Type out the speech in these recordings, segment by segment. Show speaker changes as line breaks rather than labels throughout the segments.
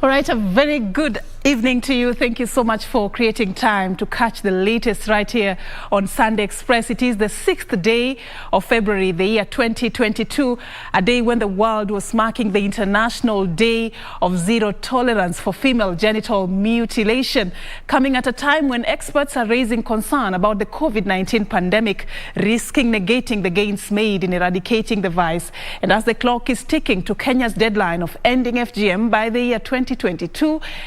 All right, a very good evening to you. Thank you so much for creating time to catch the latest right here on Sunday Express. It is the 6th day of February, the year 2022, a day when the world was marking the International Day of Zero Tolerance for Female Genital Mutilation, coming at a time when experts are raising concern about the COVID-19 pandemic, risking negating the gains made in eradicating the vice. And as the clock is ticking to Kenya's deadline of ending FGM by the year 2022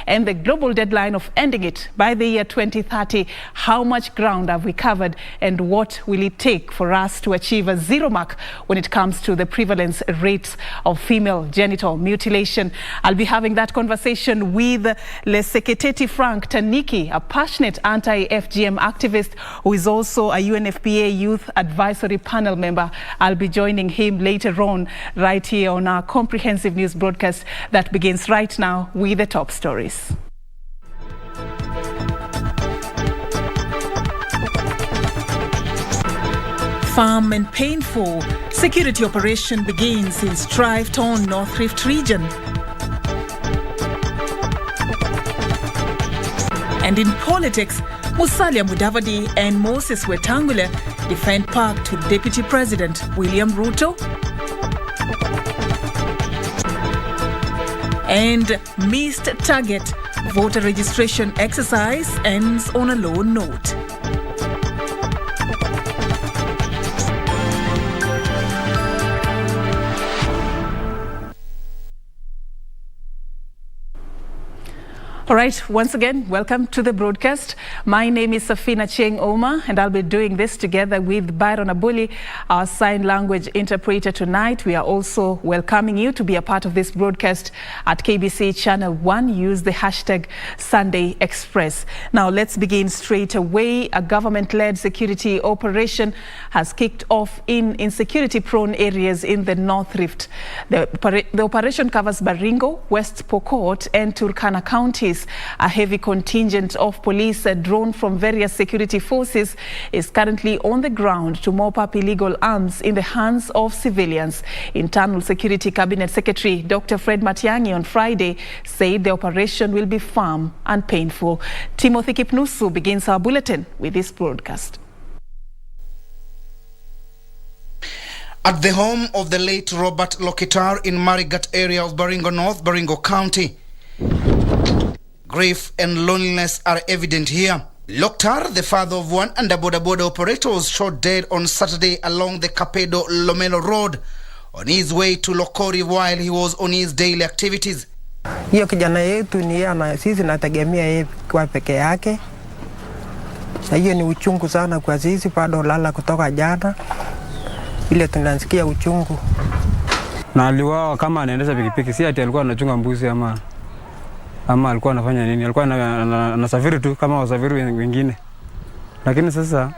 and the global deadline of ending it by the year 2030, how much ground have we covered and what will it take for us to achieve a zero mark when it comes to the prevalence rates of female genital mutilation? I'll be having that conversation with Le Seketeti Frank Taniki, a passionate anti-FGM activist who is also a UNFPA Youth Advisory Panel member. I'll be joining him later on right here on our comprehensive news broadcast that begins right now with the top stories. Firm and painful, security operation begins in strife-torn North Rift region. And in politics, Musalia Mudavadi and Moses Wetangula defend pact to Deputy President William Ruto. And missed target, voter registration exercise ends on a low note. All right, once again, welcome to the broadcast. My name is Serfine Ouma, and I'll be doing this together with Byron Abuli, our sign language interpreter tonight. We are also welcoming you to be a part of this broadcast at KBC Channel 1. Use the hashtag Sunday Express. Now, let's begin straight away. A government-led security operation has kicked off in insecurity-prone areas in the North Rift. The operation covers Baringo, West Pokot, and Turkana counties. A heavy contingent of police drawn from various security forces is currently on the ground to mop up illegal arms in the hands of civilians. Internal Security Cabinet Secretary Dr. Fred Matiang'i on Friday said the operation will be firm and painful. Timothy Kipnusu begins our bulletin with this broadcast.
At the home of the late Robert Lokitar in Marigat area of Baringo North, Baringo County, grief and loneliness are evident here. Lokitar, the father of one and a boda operator, was shot dead on Saturday along the Kapedo Lomelo Road on his way to Lokori while he was on his daily activities.
Hiyo kijana yetu ni ana sisi nategemea yeye kwa peke yake. Na hiyo ni uchungu sana kwa sisi, bado lala kutoka jana. Ile tunasikia uchungu.
Na aliwao kama anaendesha pikipiki, si ati alikuwa anachunga mbuzi ama alikuwa anafanya nini? Alikuwa anasafiri tu kama wasafiri wengine. Lakini sasa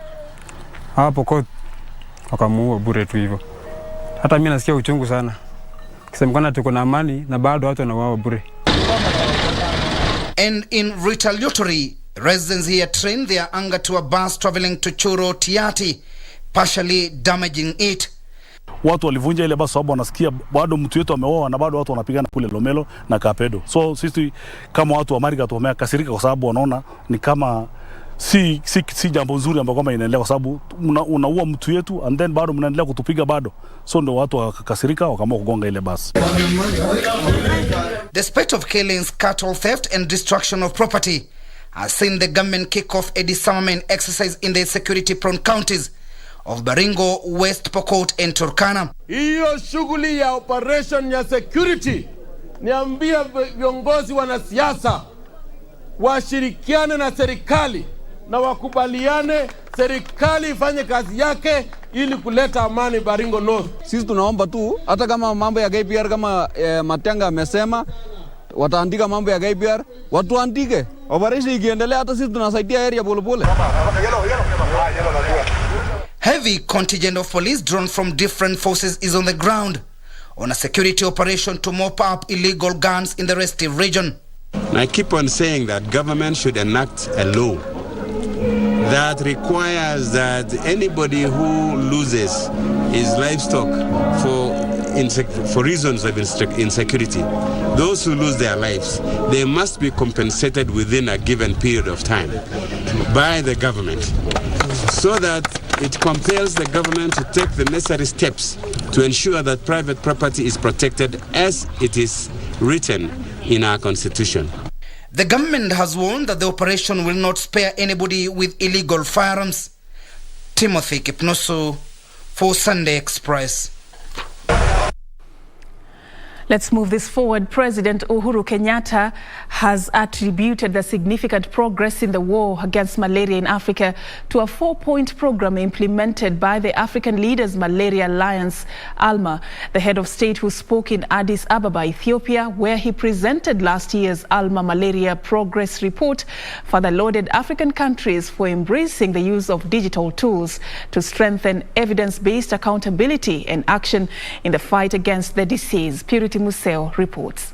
hapo kwa wakamuua bure tu hivyo. Hata mimi nasikia uchungu sana. Kisemekana tuko na amani na bado watu wanauawa bure.
And in retaliatory, residents here trained their anger to a bus traveling to Churo Tiati, partially damaging it.
Watu walivunja ile basi sababu wanasikia bado mtu wetu ameoa na bado watu wanapigana kule Lomelo na Kapedo. So sisi kama watu wa Marigat wamekasirika kwa sababu wanaona ni kama si jambo nzuri ambalo kama inaendelea, kwa sababu unaua mtu wetu and then bado mnaendelea kutupiga bado. So ndio watu wakakasirika wakaamua kugonga ile basi.
The spate of killings, cattle theft and destruction of property has seen the government kick off a disarmament exercise in the security prone counties of Baringo, West Pokot and Turkana.
Hiyo shughuli ya operation ya security, niambia viongozi wanasiasa washirikiane na serikali na wakubaliane, serikali ifanye kazi yake ili kuleta amani Baringo North.
Sisi tunaomba tu hata kama mambo ya KPR kama Matiang'i amesema wataandika mambo ya KPR, watuandike. Operation ikiendelea hata sisi tunasaidia area polepole.
Heavy contingent of police drawn from different forces is on the ground on a security operation to mop up illegal guns in the restive region.
I keep on saying that government should enact a law that requires that anybody who loses his livestock for for reasons of insecurity, those who lose their lives, they must be compensated within a given period of time by the government, so that it compels the government to take the necessary steps to ensure that private property is protected as it is written in our constitution.
The government has warned that the operation will not spare anybody with illegal firearms. Timothy Kipnoso for Sunday Express.
Let's move this forward. President Uhuru Kenyatta has attributed the significant progress in the war against malaria in Africa to a 4-point program implemented by the African Leaders Malaria Alliance, ALMA. The head of state, who spoke in Addis Ababa, Ethiopia, where he presented last year's ALMA Malaria Progress Report, further lauded African countries for embracing the use of digital tools to strengthen evidence-based accountability and action in the fight against the disease. Purity Museo reports.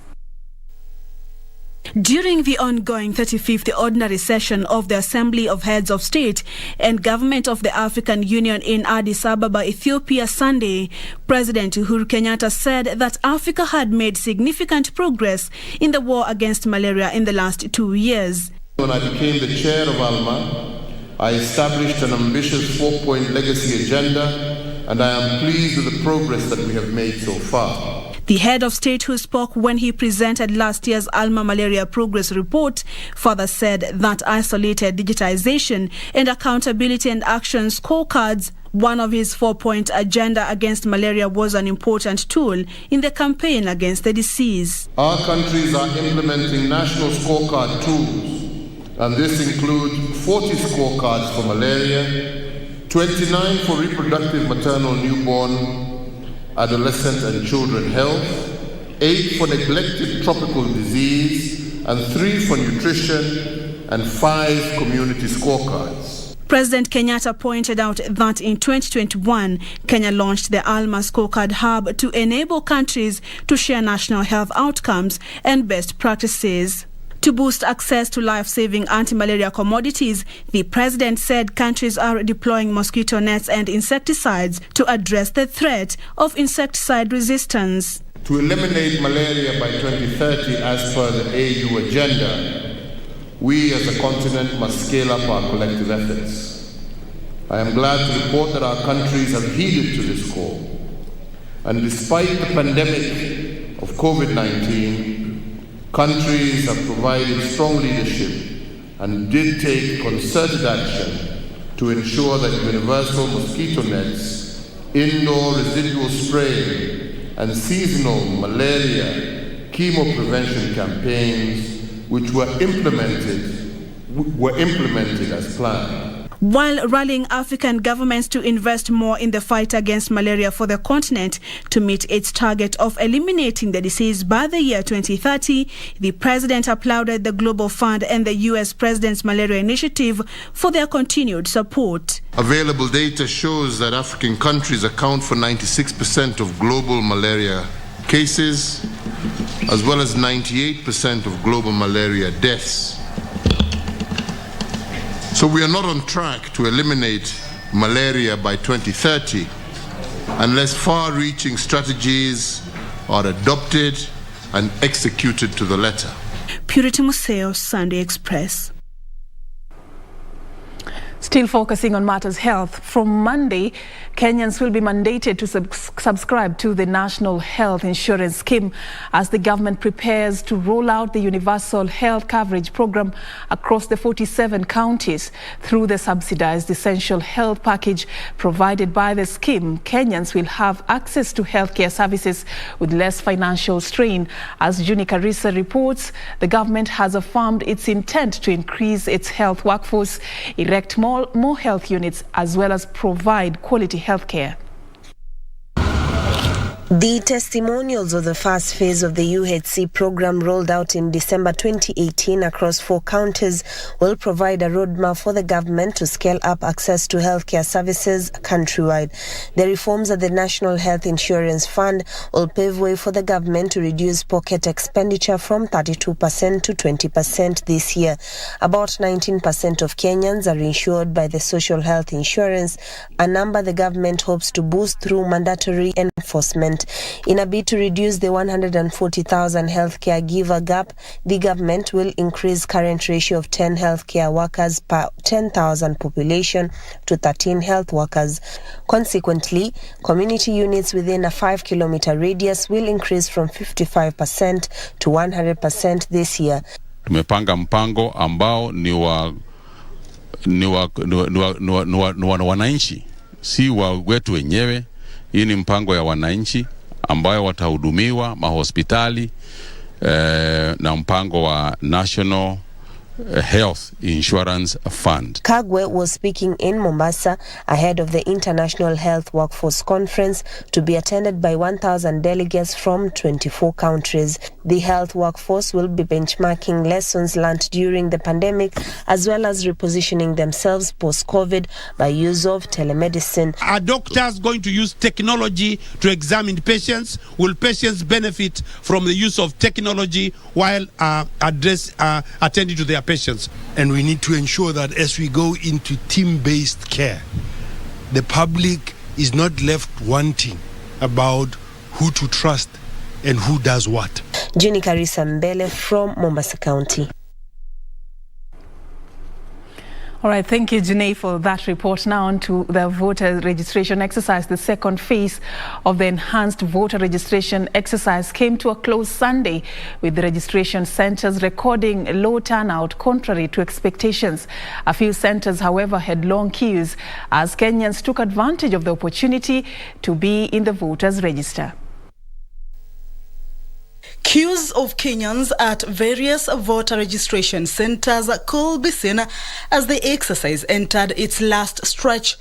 During the ongoing 35th Ordinary Session of the Assembly of Heads of State and Government of the African Union in Addis Ababa, Ethiopia, Sunday, President Uhuru Kenyatta said that Africa had made significant progress in the war against malaria in the last 2 years.
When I became the chair of ALMA, I established an ambitious 4-point legacy agenda, and I am pleased with the progress that we have made so far.
The head of state, who spoke when he presented last year's ALMA Malaria Progress Report, further said that isolated digitization and accountability and action scorecards, one of his 4-point agenda against malaria, was an important tool in the campaign against the disease.
Our countries are implementing national scorecard tools, and this includes 40 scorecards for malaria, 29 for reproductive, maternal, newborn, adolescent and children health, 8 for neglected tropical disease, and 3 for nutrition, and 5 community scorecards.
President Kenyatta pointed out that in 2021, Kenya launched the ALMA Scorecard Hub to enable countries to share national health outcomes and best practices. To boost access to life-saving anti-malaria commodities, the president said countries are deploying mosquito nets and insecticides to address the threat of insecticide resistance.
To eliminate malaria by 2030 as per the AU agenda, we as a continent must scale up our collective efforts. I am glad to report that our countries have heeded to this call. And despite the pandemic of COVID-19, countries have provided strong leadership and did take concerted action to ensure that universal mosquito nets, indoor residual spraying, and seasonal malaria chemo prevention campaigns, which were implemented as planned.
While rallying African governments to invest more in the fight against malaria for the continent to meet its target of eliminating the disease by the year 2030, the president applauded the Global Fund and the U.S. President's Malaria Initiative for their continued support.
Available data shows that African countries account for 96% of global malaria cases, as well as 98% of global malaria deaths. So we are not on track to eliminate malaria by 2030 unless far-reaching strategies are adopted and executed to the letter.
Purity Museo, Sunday Express.
Still focusing on matters health, from Monday, Kenyans will be mandated to subscribe to the National Health Insurance Scheme as the government prepares to roll out the Universal Health Coverage Program across the 47 counties. Through the subsidized Essential Health Package provided by the scheme, Kenyans will have access to healthcare services with less financial strain. As Juni Karisa reports, the government has affirmed its intent to increase its health workforce, erect more health units, as well as provide quality healthcare.
The testimonials of the first phase of the UHC program, rolled out in December 2018 across 4 counties, will provide a roadmap for the government to scale up access to healthcare services countrywide. The reforms at the National Health Insurance Fund will pave way for the government to reduce pocket expenditure from 32% to 20% this year. About 19% of Kenyans are insured by the social health insurance, a number the government hopes to boost through mandatory enforcement. 100%. In a bid to reduce the 140,000 healthcare giver gap, the government will increase current ratio of 10 healthcare workers per 10,000 population to 13 health workers. Consequently, community units within a 5-kilometer radius will increase from 55% to 100% this year.
Tumepanga mpango ambao ni wananchi, si wa wetu wenyewe. Hii ni mpango ya wananchi ambayo watahudumiwa mahospitali na mpango wa National Health Insurance Fund.
Kagwe was speaking in Mombasa ahead of the International Health Workforce Conference to be attended by 1,000 delegates from 24 countries. The health workforce will be benchmarking lessons learned during the pandemic as well as repositioning themselves post-COVID by use of telemedicine.
Are doctors going to use technology to examine patients? Will patients benefit from the use of technology while attending to their patients?
And we need to ensure that as we go into team-based care, the public is not left wanting about who to trust and who does what.
Jenny Karisa Mbele from Mombasa County.
All right, thank you, Janae, for that report. Now on to the voter registration exercise. The second phase of the enhanced voter registration exercise came to a close Sunday, with the registration centres recording low turnout contrary to expectations. A few centres, however, had long queues as Kenyans took advantage of the opportunity to be in the voters' register.
Queues of Kenyans at various voter registration centres could be seen as the exercise entered its last stretch.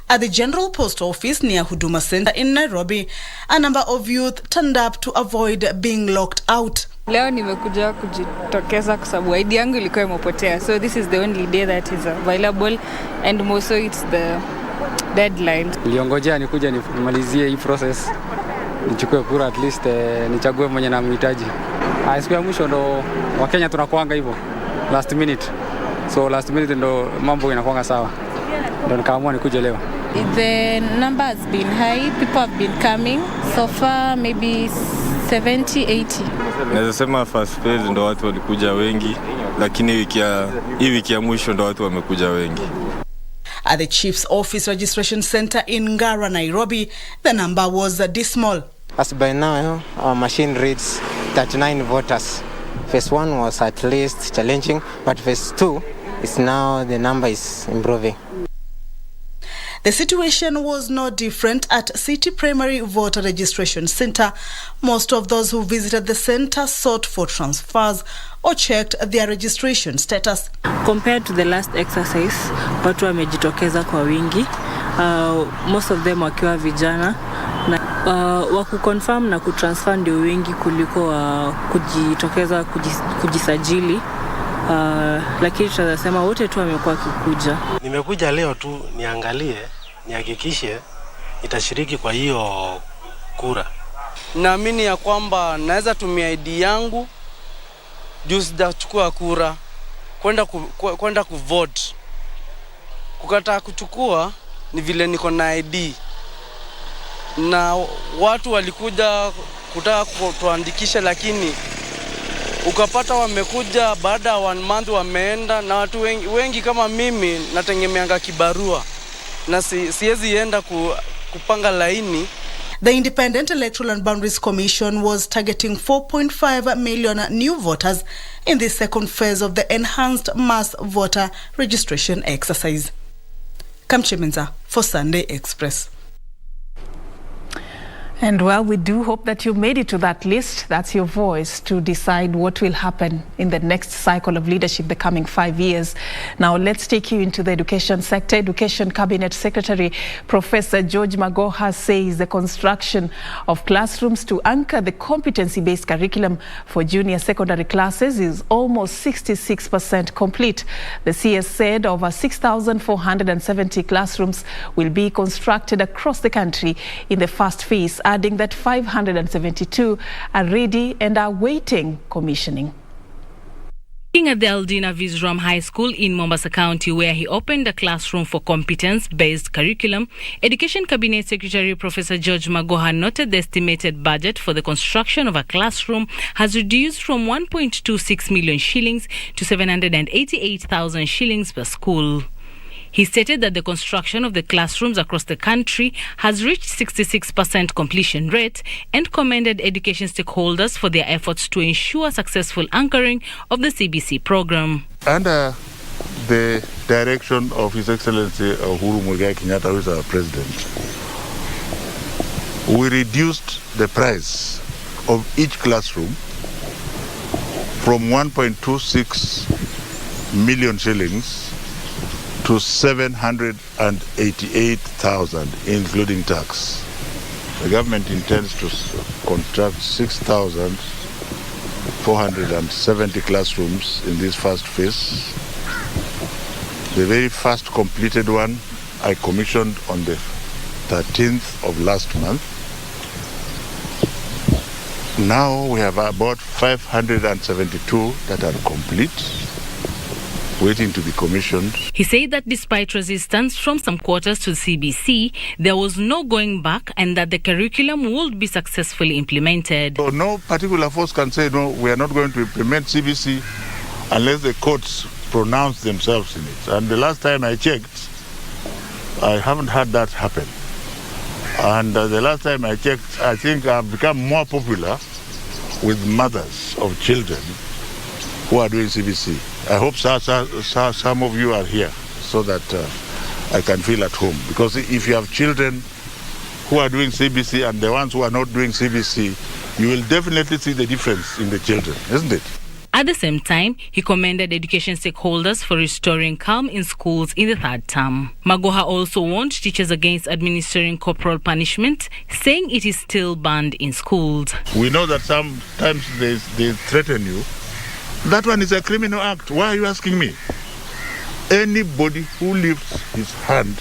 At the General Post Office near Huduma Center in Nairobi, a number of youth turned up to avoid being locked out.
Leo nimekuja kujitokeza kwa sababu ID yangu ilikuwa imepotea. So this is the only day that is available and also it's the deadline.
Niliongojea nikuja nimalizie hii process. Nichukue kura at least nichague mwenye namhitaji. Siku ya mwisho ndo Wakenya tunakuanga hivyo last minute. So last minute ndo mambo inakuanga sawa. Ndo nikaamua nikuje leo.
The number has been high, people have been coming. So far maybe 70-80.
Naweza sema first phase ndo watu walikuja wengi, lakini wiki ya mwisho ndo watu wamekuja wengi.
At the Chief's Office Registration Center in Ngara, Nairobi, the number was dismal.
As by now, our machine reads 39 voters. Phase 1 was at least challenging, but phase 2 is now the number is improving.
The situation was no different at City Primary Voter Registration Center. Most of those who visited the center sought for transfers or checked their registration status.
Compared to the last exercise, watu wamejitokeza kwa wingi. Most of them wakiwa vijana. Wakuconfirm na kutransfer ndio wingi kuliko kujitokeza kujisajili. Lakini tunasema wote tu wamekuwa kikuja.
Nimekuja leo tu niangalie, nihakikishe nitashiriki kwa hiyo kura.
Naamini ya kwamba naweza tumia ID yangu juu sijachukua kura kwenda kuvote. Kukataa kuchukua ni vile niko na ID. Na watu walikuja kutaka kutuandikisha, lakini ukapata wamekuja baada ya 1 month wameenda, na watu wengi kama mimi nategemeanga kibarua na siwezi enda kupanga laini.
The Independent Electoral and Boundaries Commission was targeting 4.5 million new voters in the second phase of the enhanced mass voter registration exercise. Kamchemenza for Sunday Express.
And well, we do hope that you made it to that list. That's your voice to decide what will happen in the next cycle of leadership, the coming 5 years. Now, let's take you into the education sector. Education Cabinet Secretary Professor George Magoha says the construction of classrooms to anchor the competency-based curriculum for junior secondary classes is almost 66% complete. The CS said over 6,470 classrooms will be constructed across the country in the first phase, adding that 572 are ready and are waiting commissioning.
At the Aldina Vizram High School in Mombasa County, where he opened a classroom for competence-based curriculum, Education Cabinet Secretary Professor George Magoha noted the estimated budget for the construction of a classroom has reduced from 1.26 million shillings to 788,000 shillings per school. He stated that the construction of the classrooms across the country has reached 66% completion rate and commended education stakeholders for their efforts to ensure successful anchoring of the CBC program.
Under the direction of His Excellency Uhuru Muigai Kenyatta, who is our president, we reduced the price of each classroom from 1.26 million shillings to 788,000, including tax. The government intends to construct 6,470 classrooms in this first phase. The very first completed one I commissioned on the 13th of last month. Now we have about 572 that are complete, waiting to be commissioned.
He said that despite resistance from some quarters to CBC, there was no going back and that the curriculum would be successfully implemented.
So no particular force can say, no, we are not going to implement CBC unless the courts pronounce themselves in it. And the last time I checked, I haven't had that happen. And the last time I checked, I think I've become more popular with mothers of children who are doing CBC. I hope some of you are here so that I can feel at home. Because if you have children who are doing CBC and the ones who are not doing CBC, you will definitely see the difference in the children, isn't it?
At the same time, he commended education stakeholders for restoring calm in schools in the third term. Magoha also warned teachers against administering corporal punishment, saying it is still banned in schools.
We know that sometimes they threaten you. That one is a criminal act. Why are you asking me? Anybody who lifts his hand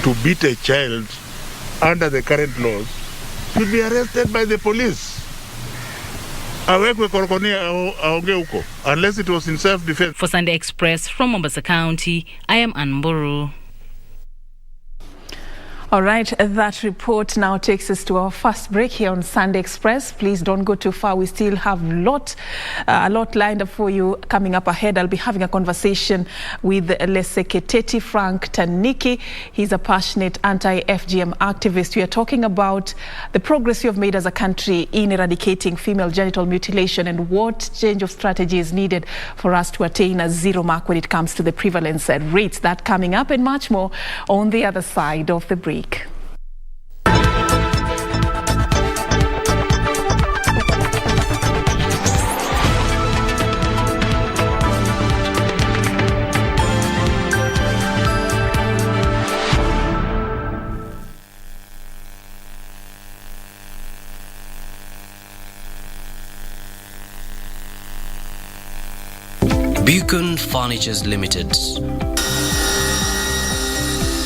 to beat a child under the current laws should be arrested by the police. Unless it was in self-defense.
For Sunday Express from Mombasa County, I am Anburu.
All right, that report now takes us to our first break here on Sunday Express. Please don't go too far. We still have a lot lined up for you coming up ahead. I'll be having a conversation with Leseketeti Frank Taniki. He's a passionate anti-FGM activist. We are talking about the progress we have made as a country in eradicating female genital mutilation and what change of strategy is needed for us to attain a zero mark when it comes to the prevalence rates. That coming up and much more on the other side of the break.
Beacon Furnitures Limited.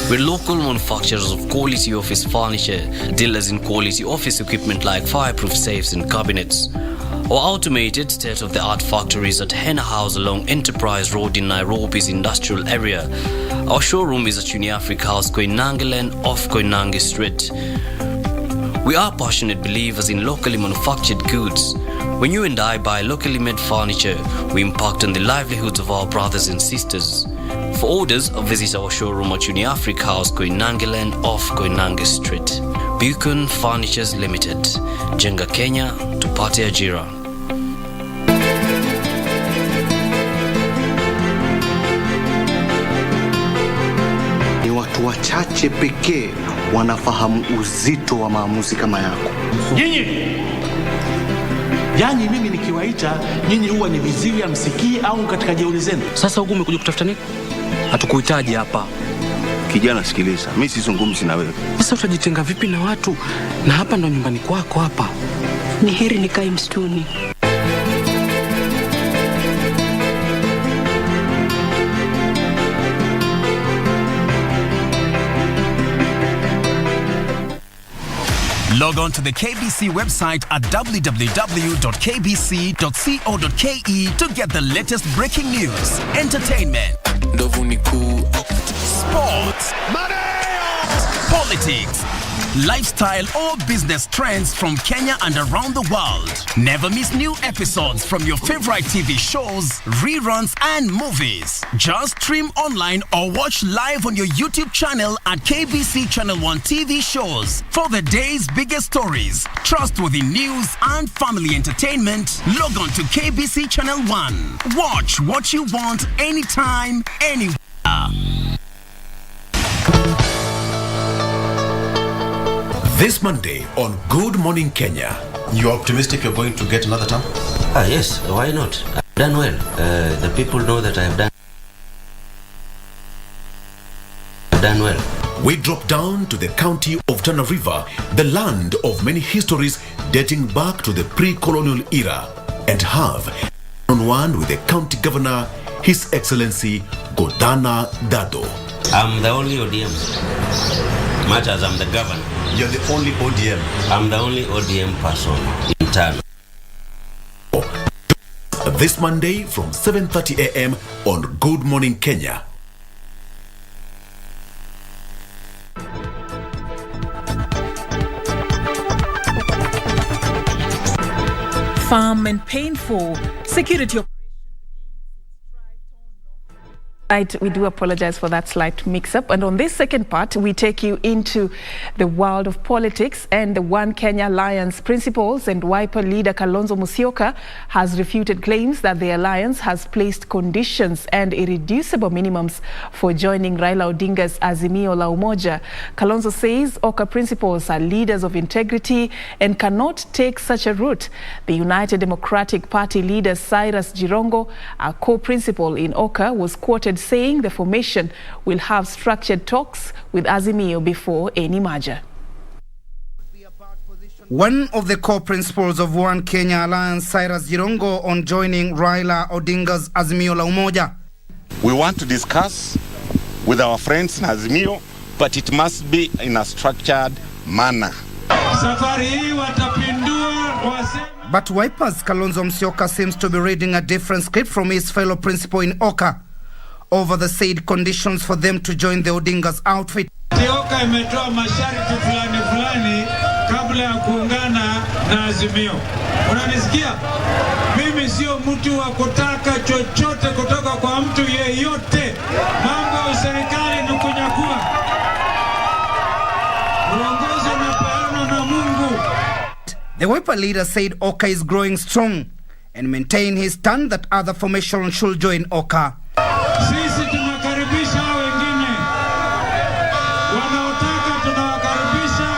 We're local manufacturers of quality office furniture, dealers in quality office equipment like fireproof safes and cabinets. Our automated state-of-the-art factories at Henna House along Enterprise Road in Nairobi's industrial area. Our showroom is at Uniafrica House, Koinange Lane off Koinange Street. We are passionate believers in locally manufactured goods. When you and I buy locally made furniture, we impact on the livelihoods of our brothers and sisters. For orders, visit our showroom at Uniafrica House, Koinange Lane off Koinange Street. Beacon Furnitures Limited. Jenga Kenya, tupate ajira.
Ni watu wachache pekee wanafahamu uzito wa maamuzi kama yako.
Yani mimi nikiwaita nyinyi huwa ni viziwi amsikii au katika jeuri zenu.
Sasa huko umekuja kutafuta nini? Hatukuhitaji hapa.
Kijana sikiliza, mimi sizungumzi na wewe.
Sasa utajitenga vipi na watu? Na hapa ndo nyumbani kwako hapa.
Ni heri nikae msituni.
Log on to the KBC website at www.kbc.co.ke to get the latest breaking news, entertainment, sports, politics, lifestyle or business trends from Kenya and around the world. Never miss new episodes from your favorite TV shows, reruns and movies. Just stream online or watch live on your YouTube channel at KBC Channel 1 TV shows. For the day's biggest stories, trustworthy news and family entertainment, log on to KBC Channel 1. Watch what you want anytime, anywhere.
This Monday on Good Morning Kenya.
You're optimistic you're going to get another term?
Yes, why not? I've done well. The people know that I've done well.
We drop down to the county of Tana River, the land of many histories dating back to the pre-colonial era, and have one with the county governor, His Excellency Godana Dado.
I'm the only ODM. Much as I'm the governor.
You're the only ODM.
I'm the only ODM person in town.
This Monday from 7:30 a.m. on Good Morning Kenya.
Firm and painful security. Right, we do apologize for that slight mix-up. And on this second part, we take you into the world of politics and the One Kenya Alliance principles. And Wiper leader Kalonzo Musyoka has refuted claims that the alliance has placed conditions and irreducible minimums for joining Raila Odinga's Azimio la Umoja. Kalonzo says Oka principles are leaders of integrity and cannot take such a route. The United Democratic Party leader Cyrus Jirongo, a co-principal in Oka, was quoted saying the formation will have structured talks with Azimio before any merger.
One of the core principles of One Kenya Alliance, Cyrus Jirongo, on joining Raila Odinga's Azimio la Umoja.
We want to discuss with our friends in Azimio, but it must be in a structured manner.
But Wiper's Kalonzo Musyoka seems to be reading a different script from his fellow principal in Oka over the said conditions for them to join the Odinga's outfit.
Oka imetoa masharti fulani kabla ya kuungana na Azimio. Unanisikia? Mimi sio mtu wa kutaka chochote kutoka kwa mtu yeyote. Mambo ya serikali ni kunyakua. Uongozi unapeanwa na Mungu.
The Wiper leader said Oka is growing strong and maintained his stand that other formations should join Oka.
Sisi tunakaribisha wengine wanaotaka, tunawakaribisha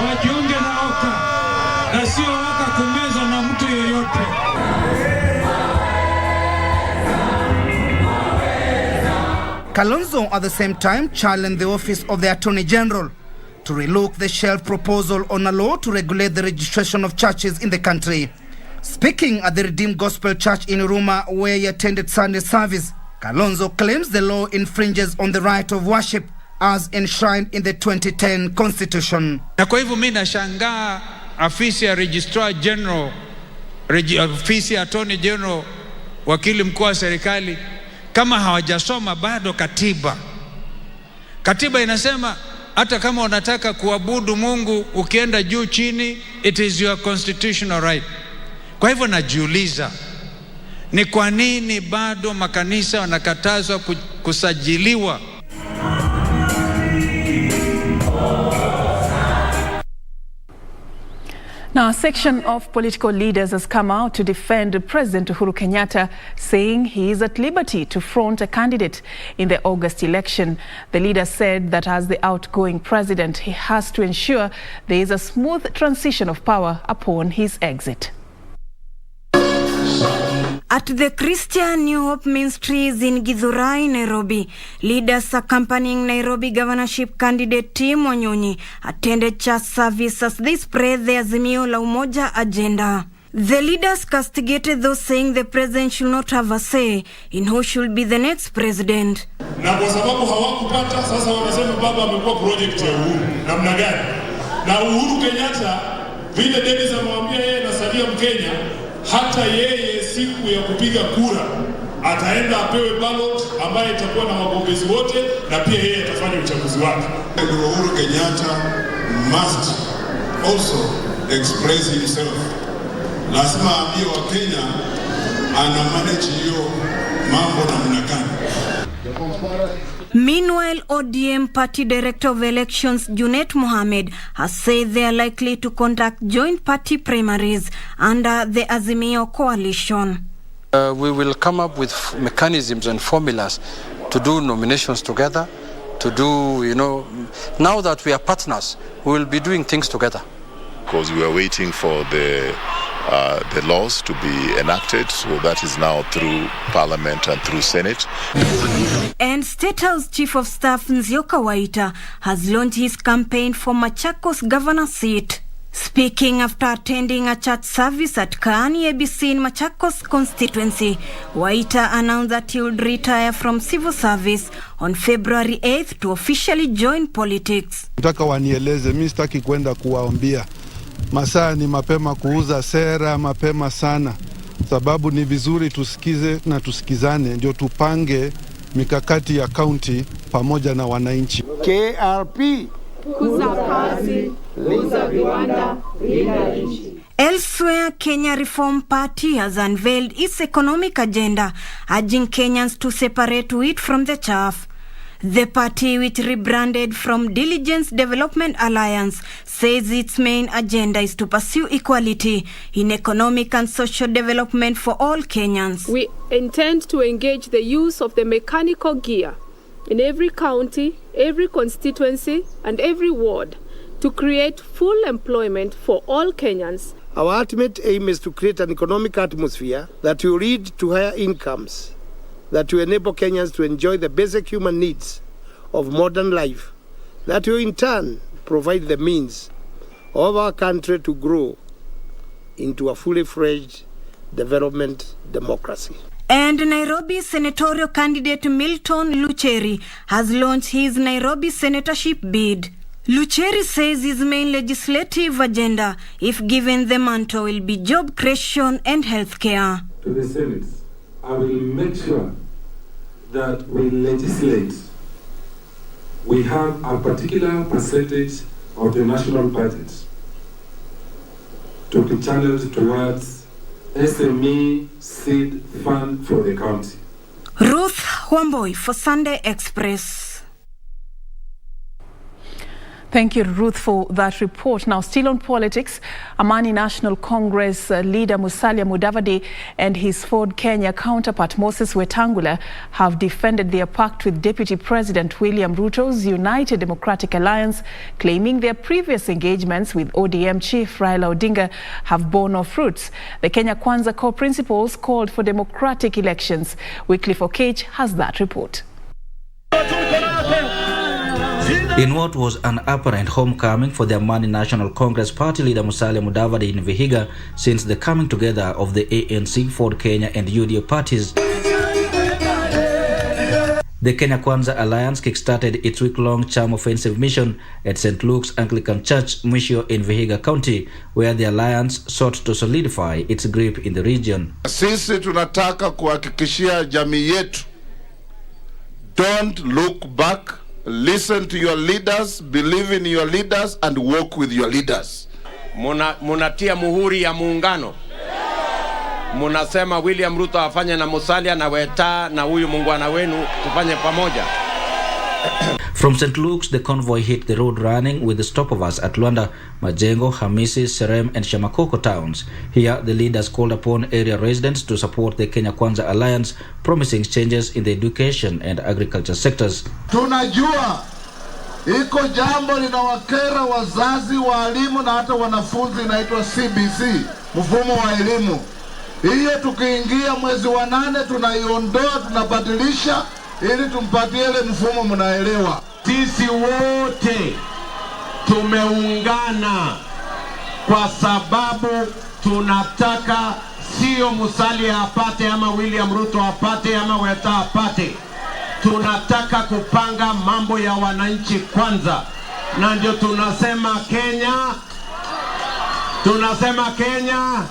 wajiunge na Oka na sio Oka kumezwa na mtu yeyote.
Kalonzo at the same time challenged the office of the Attorney General to relook the shelf proposal on a law to regulate the registration of churches in the country. Speaking at the Redeemed Gospel Church in Ouma, where he attended Sunday service, Kalonzo claims the law infringes on the right of worship as enshrined in the 2010 Constitution.
Na kwa hivyo mimi nashangaa afisi ya Registrar General, afisi ya Attorney General, wakili mkuu wa serikali kama hawajasoma bado katiba. Katiba inasema hata kama unataka kuabudu Mungu ukienda juu chini, it is your constitutional right. Kwa hivyo najiuliza, ni kwa nini bado makanisa wanakatazwa kusajiliwa?
Now, a section of political leaders has come out to defend President Uhuru Kenyatta, saying he is at liberty to front a candidate in the August election. The leader said that as the outgoing president, he has to ensure there is a smooth transition of power upon his exit.
At the Christian New Hope Ministries in Githurai, Nairobi, leaders accompanying Nairobi governorship candidate Tim Wanyonyi attended church service as they spread the Azimio la Umoja agenda. The leaders castigated those saying the president should not have a say in who should be the next president.
Na kwa sababu hawakupata, sasa wanasema baba amekuwa project ya Uhuru. Namna gani?
Na Uhuru Kenyatta vile Dennis amwambia yeye nasalia Mkenya, hata yeye siku ya kupiga kura ataenda apewe ballot ambaye itakuwa na wagombezi wote na pia yeye atafanya uchaguzi wake.
Uhuru Kenyatta must also express himself. Lazima ambie wa Kenya ana manage hiyo mambo namna gani.
Meanwhile, ODM Party Director of Elections Junet Mohamed has said they are likely to conduct joint party primaries under the Azimio coalition.
We will come up with mechanisms and formulas to do nominations together, to do, now that we are partners, we will be doing things together.
Because we are waiting for the laws to be enacted, so that is now through Parliament and through Senate.
And State House Chief of Staff Nzioka Waita has launched his campaign for Machakos governor seat. Speaking after attending a church service at Kaani ABC in Machakos constituency, Waita announced that he would retire from civil service on February 8th to officially join politics.
Nataka wanieleze, mimi sitaki kwenda kuwaambia. Masaa ni mapema kuuza sera, mapema sana. Sababu ni vizuri tusikize na tusikizane, ndio tupange mikakati ya county pamoja na wananchi.
KRP
kuza kazi, kuza viwanda, linda nchi. Elsewhere, Kenya Reform Party has unveiled its economic agenda, urging Kenyans to separate wheat from the chaff. The party, which rebranded from Diligence Development Alliance, says its main agenda is to pursue equality in economic and social development for all Kenyans.
We intend to engage the use of the mechanical gear in every county, every constituency, and every ward to create full employment for all Kenyans.
Our ultimate aim is to create an economic atmosphere that will lead to higher incomes, that will enable Kenyans to enjoy the basic human needs of modern life, that will in turn provide the means of our country to grow into a fully fledged development democracy.
And Nairobi senatorial candidate Milton Lucheri has launched his Nairobi senatorship bid. Lucheri says his main legislative agenda, if given the mantle, will be job creation and healthcare.
To the Senate, I will make sure that we legislate. We have a particular percentage of the national budget to be channeled towards SME seed fund for the county.
Ruth Wamboi for Sunday Express.
Thank you, Ruth, for that report. Now, still on politics, Amani National Congress leader Musalia Mudavadi and his Ford Kenya counterpart Moses Wetangula have defended their pact with Deputy President William Ruto's United Democratic Alliance, claiming their previous engagements with ODM chief Raila Odinga have borne no fruits. The Kenya Kwanza core principles called for democratic elections. Wycliffe Okech has that report.
In what was an apparent homecoming for the Amani National Congress party leader Musalia Mudavadi in Vihiga since the coming together of the ANC, Ford Kenya and UDA parties, the Kenya Kwanza Alliance kickstarted its week-long charm offensive mission at St. Luke's Anglican Church, Mwisho in Vihiga County, where the alliance sought to solidify its grip in the region.
Sisi tunataka kuhakikishia jamii yetu, don't look back. Listen to your leaders, believe in your leaders, and work with your leaders.
Munatia muhuri ya muungano. Munasema William Ruto afanye na Musalia na Weta na huyu muungwana wenu tufanye pamoja.
From St. Luke's, the convoy hit the road running with the stopovers at Luanda, Majengo, Hamisi, Serem and Shamakoko towns. Here, the leaders called upon area residents to support the Kenya Kwanza Alliance, promising changes in the education and agriculture sectors.
Tunajua iko jambo linawakera wazazi, walimu na hata wanafunzi, inaitwa CBC, mfumo wa elimu. Hiyo tukiingia mwezi wa 8 tunaiondoa, tunabadilisha ili tumpatie ile mfumo mnaelewa.
Sisi wote tumeungana kwa sababu tunataka sio Musalia apate ama William Ruto apate ama Weta apate. Tunataka kupanga mambo ya wananchi kwanza. na ndio tunasema Kenya.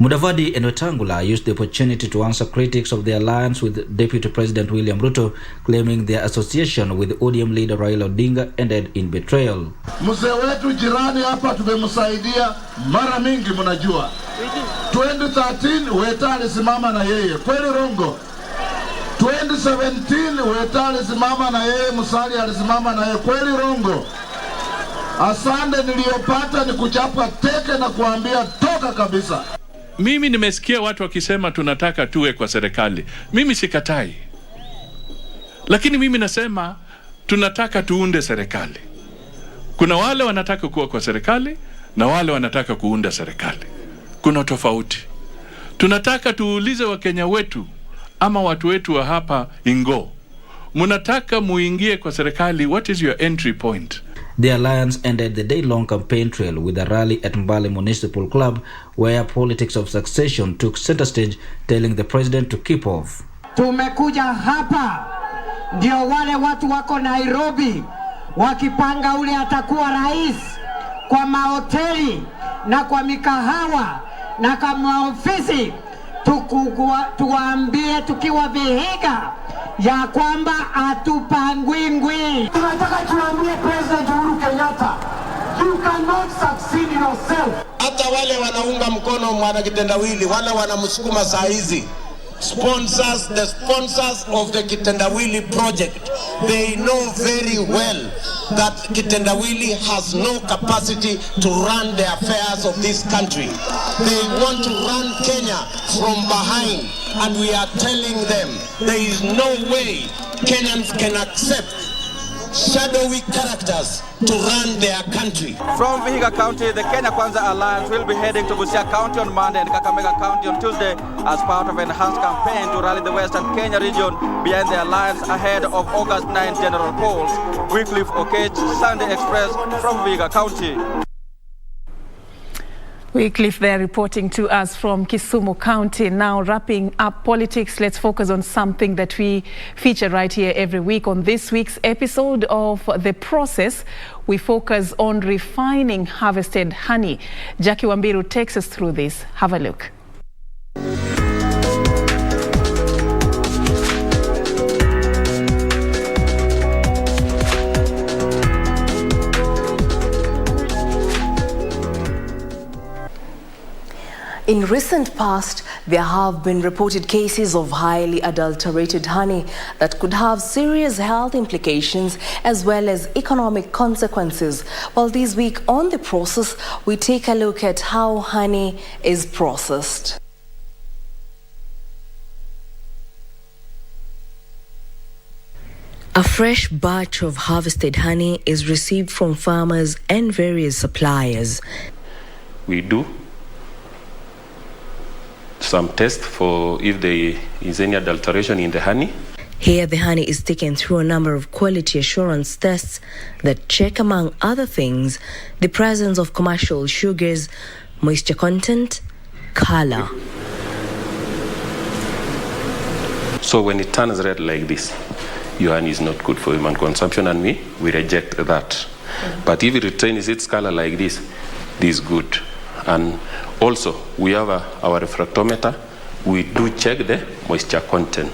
Mudavadi and Wetangula used the opportunity to answer critics of the alliance with Deputy President William Ruto, claiming their association with ODM leader Raila Odinga ended in betrayal.
Mzee wetu jirani hapa tumemsaidia mara mingi, mnajua. 2013 Weta alisimama na yeye, kweli rongo? 2017 Weta alisimama na yeye, Musalia alisimama na yeye, kweli rongo? Asante niliyopata ni kuchapa teke na kuambia toka kabisa.
Mimi nimesikia watu wakisema tunataka tuwe kwa serikali. Mimi sikatai. Lakini mimi nasema tunataka tuunde serikali. Kuna wale wanataka kuwa kwa serikali na wale wanataka kuunda serikali. Kuna tofauti. Tunataka tuulize Wakenya wetu ama watu wetu wa hapa Ingo. Munataka muingie kwa serikali, what is your entry point?
The alliance ended the day-long campaign trail with a rally at Mbale Municipal Club where politics of succession took center stage, telling the president to keep off.
Tumekuja hapa ndio wale watu wako Nairobi wakipanga ule atakuwa rais kwa mahoteli na kwa mikahawa na kwa maofisi, tuwaambie tukiwa Vihiga ya kwamba atupangwingwi. Tunataka tuambie President Uhuru Kenyatta, you cannot succeed in yourself.
Hata wale wanaunga mkono mwana kitendawili, wale wanamsukuma saa hizi, the sponsors of the Kitendawili project, they know very well that Kitendawili has no capacity to run the affairs of this country. They want to run Kenya from behind, and we are telling them there is no way Kenyans can accept shadowy characters to run their country.
From Vihiga County, the Kenya Kwanza Alliance will be heading to Busia County on Monday and Kakamega County on Tuesday as part of an enhanced campaign to rally the Western Kenya region behind the alliance ahead of August 9 general polls. Wycliffe Okech, Sunday Express from Vihiga County.
Wycliffe there reporting to us from Kisumu County. Now wrapping up politics, let's focus on something that we feature right here every week. On this week's episode of The Process, we focus on refining harvested honey. Jackie Wambiru takes us through this. Have a look.
In recent past, there have been reported cases of highly adulterated honey that could have serious health implications as well as economic consequences. Well, this week on The Process, we take a look at how honey is processed. A fresh batch of harvested honey is received from farmers and various suppliers.
We do some tests for if there is any adulteration in the honey.
Here, the honey is taken through a number of quality assurance tests that check, among other things, the presence of commercial sugars, moisture content, color.
So when it turns red like this, your honey is not good for human consumption, and we reject that. But if it retains its color like this is good. And also, we have our refractometer. We do check the moisture content.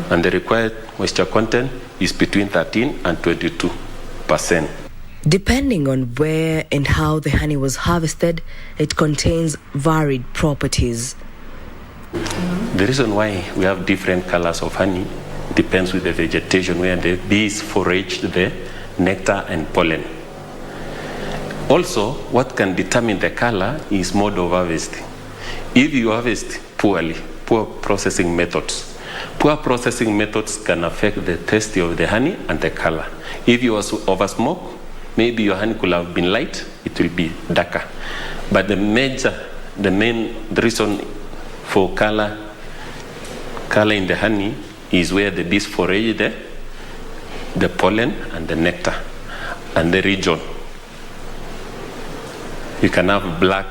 And the required moisture content is between 13 and 22%.
Depending on where and how the honey was harvested, it contains varied properties.
The reason why we have different colors of honey depends with the vegetation where the bees forage the nectar and pollen. Also, what can determine the color is mode of harvesting. If you harvest poorly, poor processing methods can affect the taste of the honey and the color. If you over smoke, maybe your honey could have been light, it will be darker. But the main reason for color in the honey is where the bees forage the pollen and the nectar and the region. You can have black,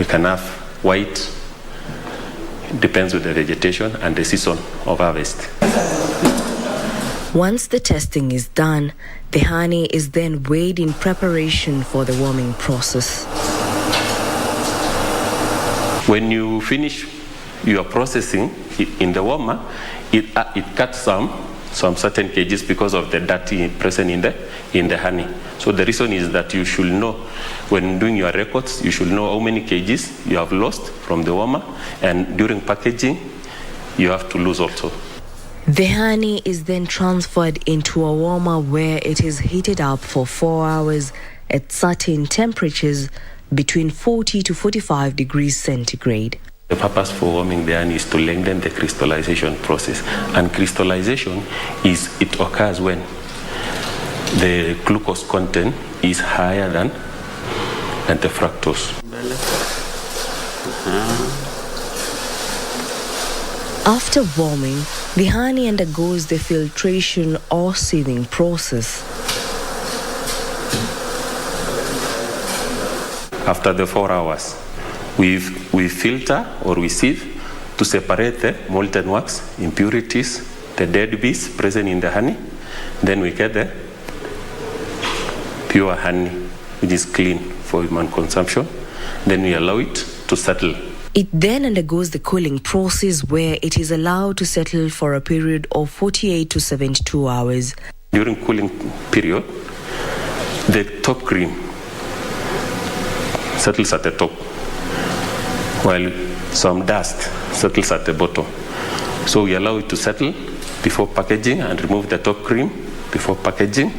you can have white. It depends on the vegetation and the season of harvest.
Once the testing is done, the honey is then weighed in preparation for the warming process.
When you finish your processing in the warmer, it cuts some certain kgs because of the dirt present in the honey. So the reason is that you should know, when doing your records, you should know how many kgs you have lost from the warmer, and during packaging, you have to lose also.
The honey is then transferred into a warmer where it is heated up for 4 hours at certain temperatures between 40 to 45 degrees centigrade.
The purpose for warming the honey is to lengthen the crystallization process. And crystallization it occurs when the glucose content is higher than the fructose.
After warming, the honey undergoes the filtration or sieving process.
After the 4 hours, we filter or we sieve to separate the molten wax, impurities, the dead bees present in the honey. Then we get the pure honey, which is clean for human consumption. Then we allow it to settle.
It then undergoes the cooling process where it is allowed to settle for a period of 48 to 72 hours.
During cooling period, the top cream settles at the top, while some dust settles at the bottom. So we allow it to settle before packaging and remove the top cream before packaging.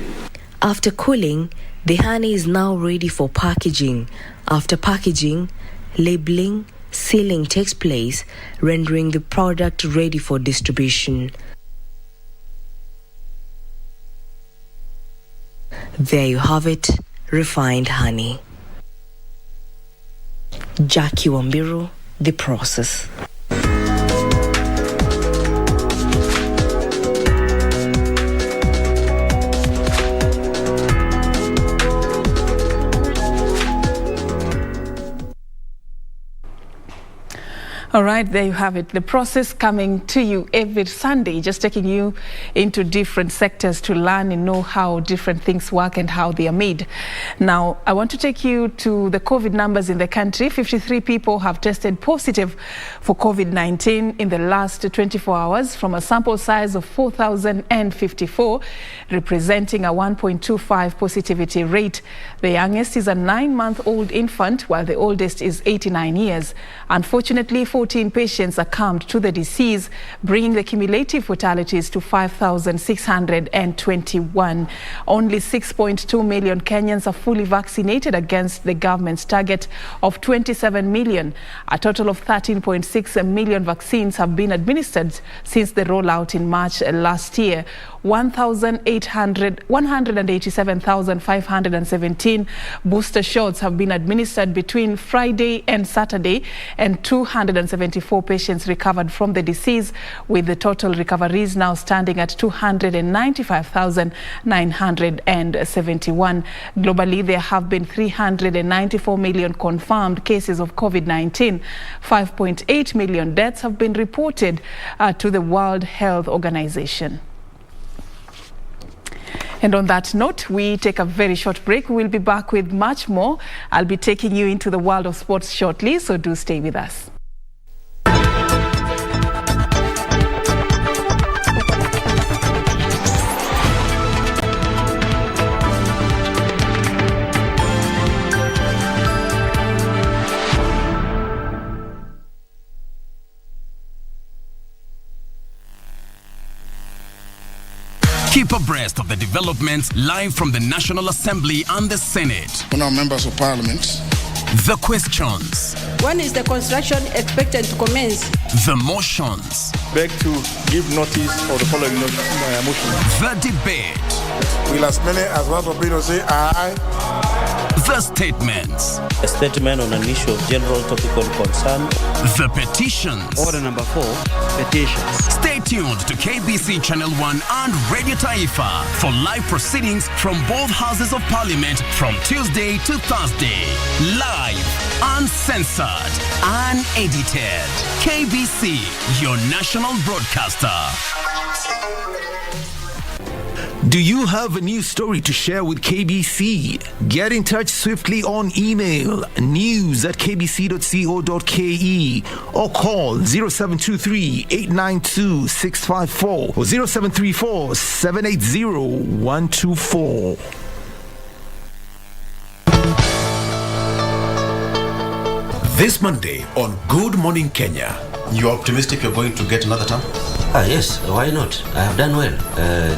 After cooling, the honey is now ready for packaging. After packaging, labeling, sealing takes place, rendering the product ready for distribution. There you have it, refined honey. Jackie Wambiru, The Process.
All right, there you have it. The Process coming to you every Sunday, just taking you into different sectors to learn and know how different things work and how they are made. Now, I want to take you to the COVID numbers in the country. 53 people have tested positive for COVID-19 in the last 24 hours from a sample size of 4,054, representing a 1.25 positivity rate. The youngest is a 9-month-old infant, while the oldest is 89 years. Unfortunately, 14 patients succumbed to the disease, bringing the cumulative fatalities to 5,621. Only 6.2 million Kenyans are fully vaccinated against the government's target of 27 million. A total of 13.6 million vaccines have been administered since the rollout in March last year. 187,517 booster shots have been administered between Friday and Saturday, and 274 patients recovered from the disease, with the total recoveries now standing at 295,971. Globally, there have been 394 million confirmed cases of COVID-19. 5.8 million deaths have been reported to the World Health Organization. And on that note, we take a very short break. We'll be back with much more. I'll be taking you into the world of sports shortly, so do stay with us.
Keep abreast of the developments live from the National Assembly and the Senate.
On our members of parliament.
The questions.
When is the construction expected to commence?
The motions.
Beg to give notice of the following motion.
The debate.
Will as many as want to be to say aye.
The statements.
A statement on an issue of general topical concern.
The petitions.
Order number 4, petitions.
Stay tuned to KBC Channel 1 and Radio Taifa for live proceedings from both houses of parliament from Tuesday to Thursday. Live, uncensored, unedited. KBC, your national broadcaster.
Do you have a news story to share with KBC? Get in touch swiftly on email news@kbc.co.ke or call 0723-892-654 or 0734-780-124.
This Monday on Good Morning Kenya. You're optimistic you're going to get another term?
Yes, why not? I have done well.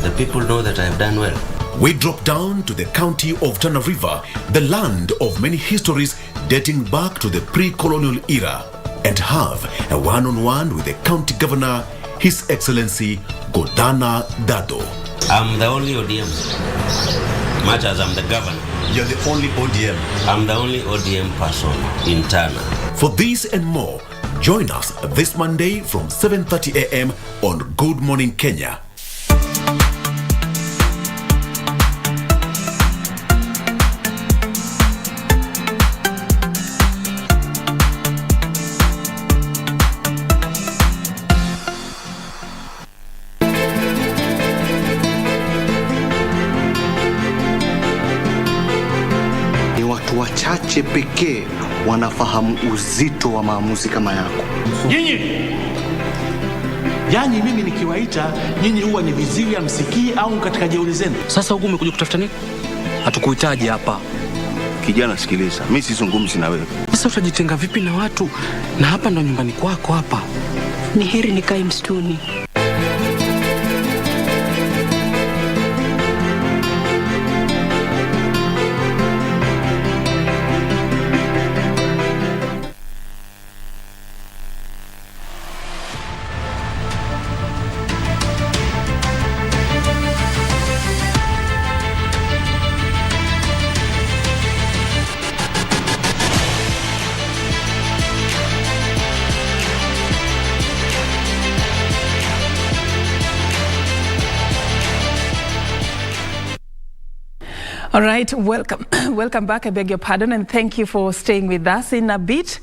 The people know that I have done well.
We drop down to the county of Tana River, the land of many histories dating back to the pre-colonial era, and have a one-on-one with the county governor, His Excellency Godana Dado.
I'm the only ODM. Much as I'm the governor.
You're the only ODM?
I'm the only ODM person in Tana.
For this and more, join us this Monday from 7:30 a.m. on Good Morning Kenya.
Ni watu wachache pekee wanafahamu uzito wa maamuzi kama yako.
Nyinyi, yani mimi nikiwaita nyinyi huwa ni viziwi, msikii au katika jeuri zenu. Sasa huku umekuja kutafuta nini? Hatukuhitaji hapa.
Kijana sikiliza, mimi sizungumzi na wewe.
Sasa utajitenga vipi na watu? Na hapa ndo nyumbani kwako hapa.
Ni heri nikae msituni.
All right, welcome back. I beg your pardon and thank you for staying with us. In a bit,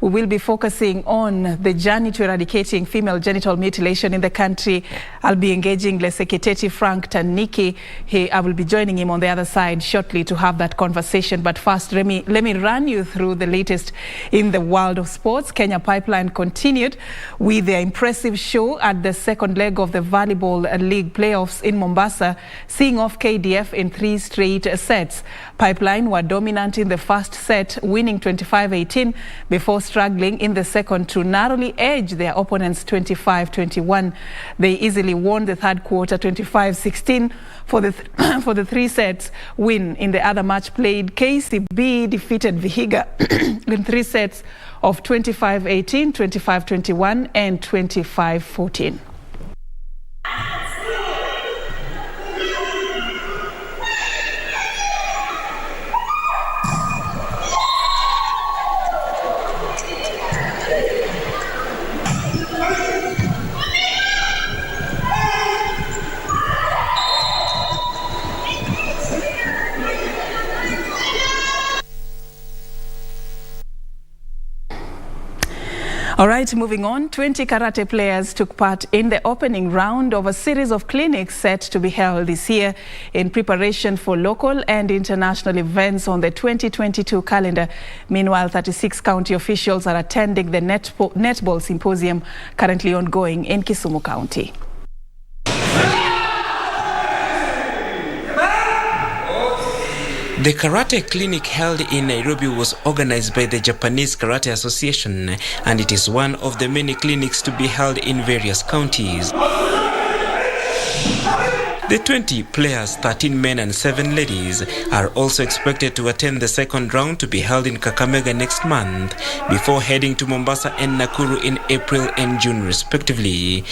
we will be focusing on the journey to eradicating female genital mutilation in the country. I'll be engaging Le Sekiteti Frank Taniki. I will be joining him on the other side shortly to have that conversation. But first, let me run you through the latest in the world of sports. Kenya Pipeline continued with their impressive show at the second leg of the Volleyball League playoffs in Mombasa, seeing off KDF in 3 straight sets. Pipeline were dominant in the first set, winning 25-18 before struggling in the second to narrowly edge their opponents 25-21. They easily won the third quarter 25-16 for the 3 sets win. In the other match played, KCB defeated Vihiga in 3 sets of 25-18, 25-21 and 25-14. All right, moving on, 20 karate players took part in the opening round of a series of clinics set to be held this year in preparation for local and international events on the 2022 calendar. Meanwhile, 36 county officials are attending the netball symposium currently ongoing in Kisumu County.
The karate clinic held in Nairobi was organized by the Japanese Karate Association, and it is one of the many clinics to be held in various counties. The 20 players, 13 men and 7 ladies, are also expected to attend the second round to be held in Kakamega next month, before heading to Mombasa and Nakuru in April and June respectively.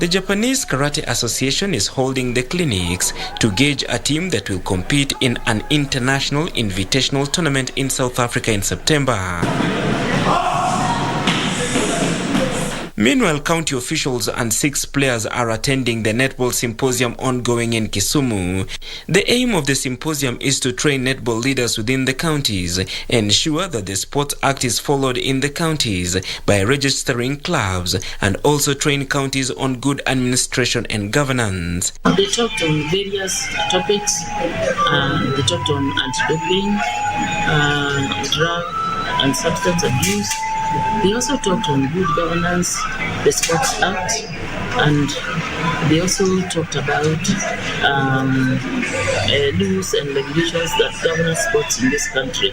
The Japanese Karate Association is holding the clinics to gauge a team that will compete in an international invitational tournament in South Africa in September. Meanwhile, county officials and 6 players are attending the Netball Symposium ongoing in Kisumu. The aim of the symposium is to train netball leaders within the counties, ensure that the Sports Act is followed in the counties by registering clubs, and also train counties on good administration and governance.
They talked on various topics. They talked on anti-doping, drug and substance abuse. They also talked on good governance, the Sports Act, and they also talked about laws and regulations that govern sports in this country.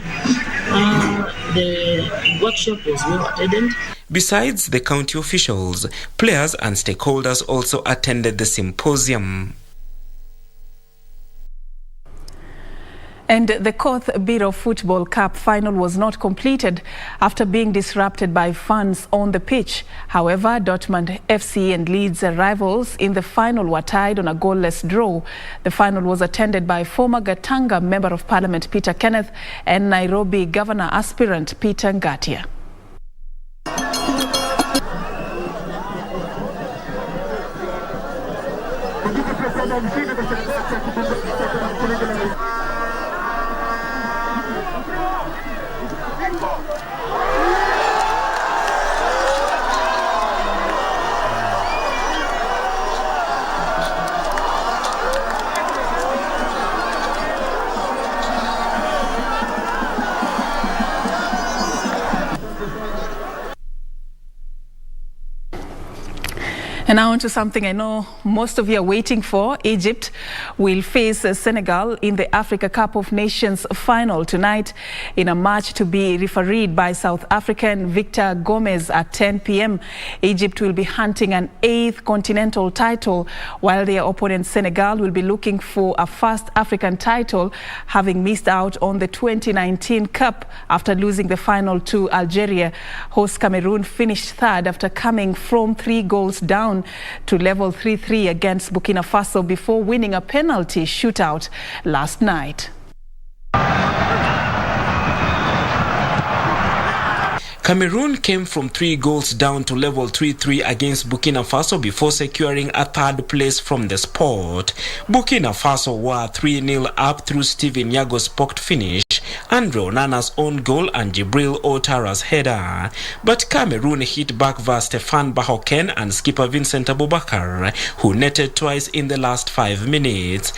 The workshop was well attended.
Besides the county officials, players and stakeholders also attended the symposium.
And the Koth Biro Football Cup final was not completed after being disrupted by fans on the pitch. However, Dortmund FC and Leeds rivals in the final were tied on a goalless draw. The final was attended by former Gatanga Member of Parliament Peter Kenneth and Nairobi Governor aspirant Peter Ngatia. And now on to something I know most of you are waiting for. Egypt will face Senegal in the Africa Cup of Nations final tonight in a match to be refereed by South African Victor Gomez at 10 p.m. Egypt will be hunting an 8th continental title, while their opponent Senegal will be looking for a first African title, having missed out on the 2019 Cup after losing the final to Algeria. Host Cameroon finished third after coming from 3 goals down to level 3-3 against Burkina Faso before winning a penalty shootout last night.
Cameroon came from 3 goals down to level 3-3 against Burkina Faso before securing a 3rd place from the spot. Burkina Faso were 3-0 up through Steven Yago's poked finish, Andre Onana's own goal and Jibril Otara's header. But Cameroon hit back via Stefan Bahoken and skipper Vincent Abubakar, who netted twice in the last 5 minutes.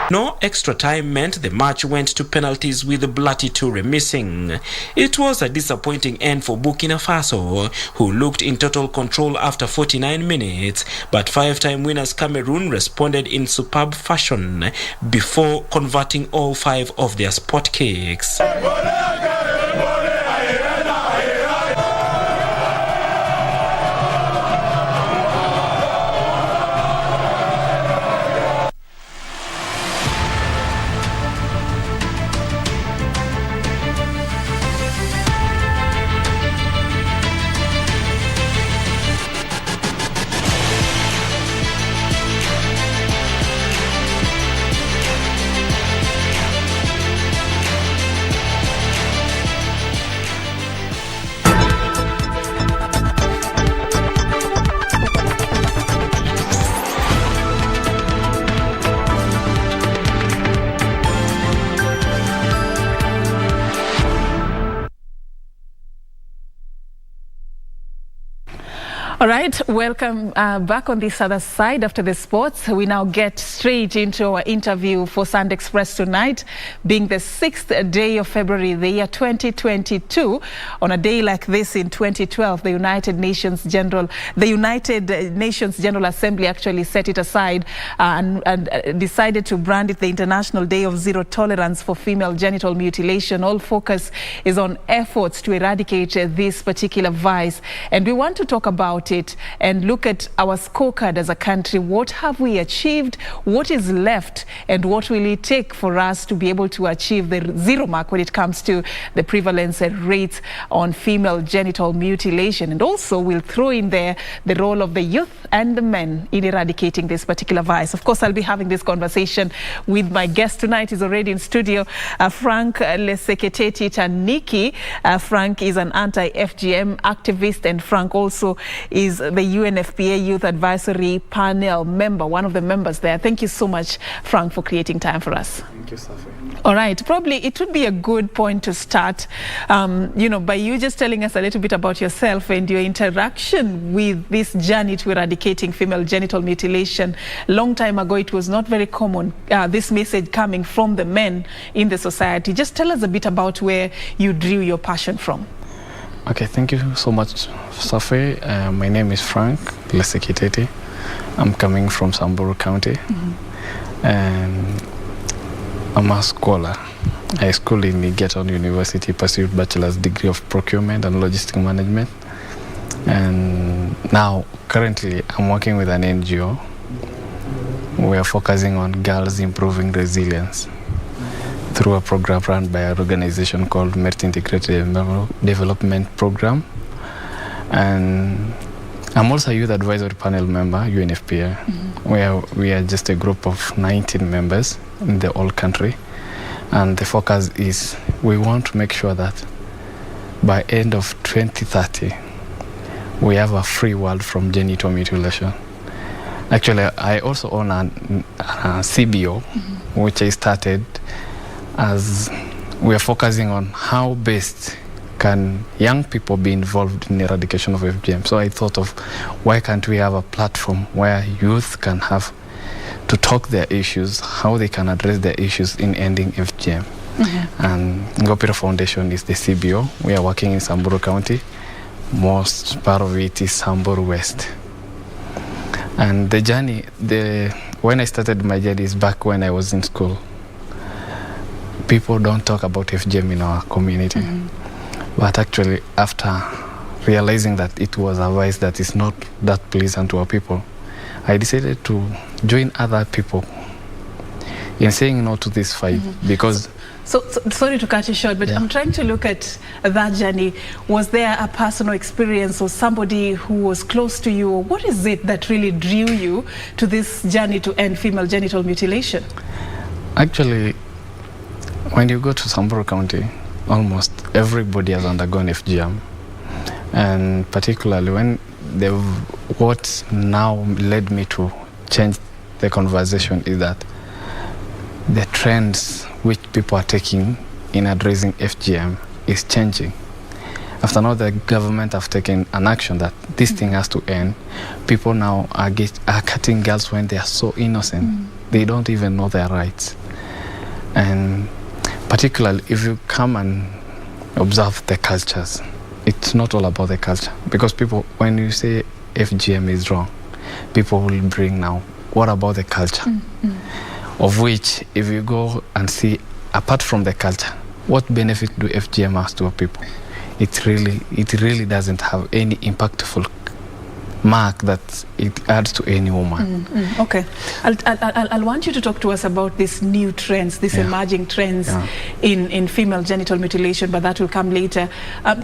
No extra time meant the match went to penalties with Blati Toure missing. It was a disappointing end for Burkina Faso, who looked in total control after 49 minutes, but 5-time winners Cameroon responded in superb fashion before converting all 5 of their spot kicks.
All right, welcome back on this other side after the sports. We now get straight into our interview for Sunday Express tonight, being the 6th day of February, the year 2022. On a day like this in 2012, the United Nations General Assembly actually set it aside and decided to brand it the International Day of Zero Tolerance for Female Genital Mutilation. All focus is on efforts to eradicate this particular vice, and we want to talk about about it and look at our scorecard as a country. What have we achieved? What is left? And what will it take for us to be able to achieve the zero mark when it comes to the prevalence and rates on female genital mutilation? And also we'll throw in there the role of the youth and the men in eradicating this particular vice. Of course, I'll be having this conversation with my guest tonight. He's already in studio, Frank Leseketeti Taniki. Frank is an anti-FGM activist, and Frank also is the UNFPA Youth Advisory Panel member, one of the members there. Thank you so much, Frank, for creating time for us.
Thank you, Serfine.
All right, probably it would be a good point to start, by you just telling us a little bit about yourself and your interaction with this journey to eradicating female genital mutilation. Long time ago, it was not very common, this message coming from the men in the society. Just tell us a bit about where you drew your passion from.
Okay, thank you so much, Safi. My name is Frank Leseketeti. I'm coming from Samburu County. And I'm a scholar. I schooled in Egerton University, pursued bachelor's degree of procurement and logistic management. And now, currently, I'm working with an NGO. We are focusing on girls improving resilience through a program run by an organization called Merit Integrated Development Program. And I'm also a youth advisory panel member, UNFPA, where we are just a group of 19 members in the whole country. And the focus is we want to make sure that by end of 2030, we have a free world from genital mutilation. Actually, I also own a CBO, which I started as we are focusing on how best can young people be involved in the eradication of FGM. So I thought of why can't we have a platform where youth can have to talk their issues, how they can address their issues in ending FGM. And Ngopira Foundation is the CBO. We are working in Samburu County. Most part of it is Samburu West. And the journey, when I started my journey is back when I was in school. People don't talk about FGM in our community. But actually, after realizing that it was a vice that is not that pleasant to our people, I decided to join other people in saying no to this fight because...
So, sorry to cut you short, but I'm trying to look at that journey. Was there a personal experience or somebody who was close to you? Or what is it that really drew you to this journey to end female genital mutilation?
Actually, when you go to Samburu County, almost everybody has undergone FGM. And particularly when what now led me to change the conversation is that the trends which people are taking in addressing FGM is changing. After now the government have taken an action that this thing has to end, people now are cutting girls when they are so innocent. They don't even know their rights. And particularly if you come and observe the cultures, it's not all about the culture. Because people, when you say FGM is wrong, people will bring now, what about the culture? Of which, if you go and see, apart from the culture, what benefit do FGM has to our people? It really doesn't have any impactful mark that it adds to any woman.
Okay, I'll want you to talk to us about these new trends, these emerging trends in female genital mutilation, but that will come later.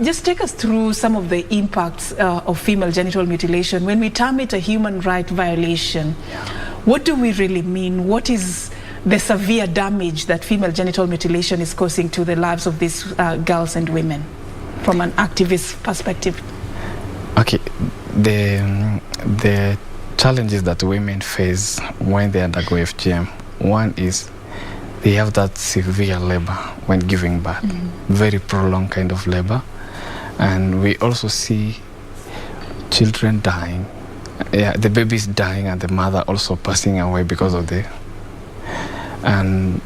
Just take us through some of the impacts of female genital mutilation. When we term it a human right violation, what do we really mean? What is the severe damage that female genital mutilation is causing to the lives of these girls and women from an activist perspective?
Okay, the challenges that women face when they undergo FGM, one is they have that severe labor when giving birth, very prolonged kind of labor. And we also see children dying, the babies dying and the mother also passing away because of the... And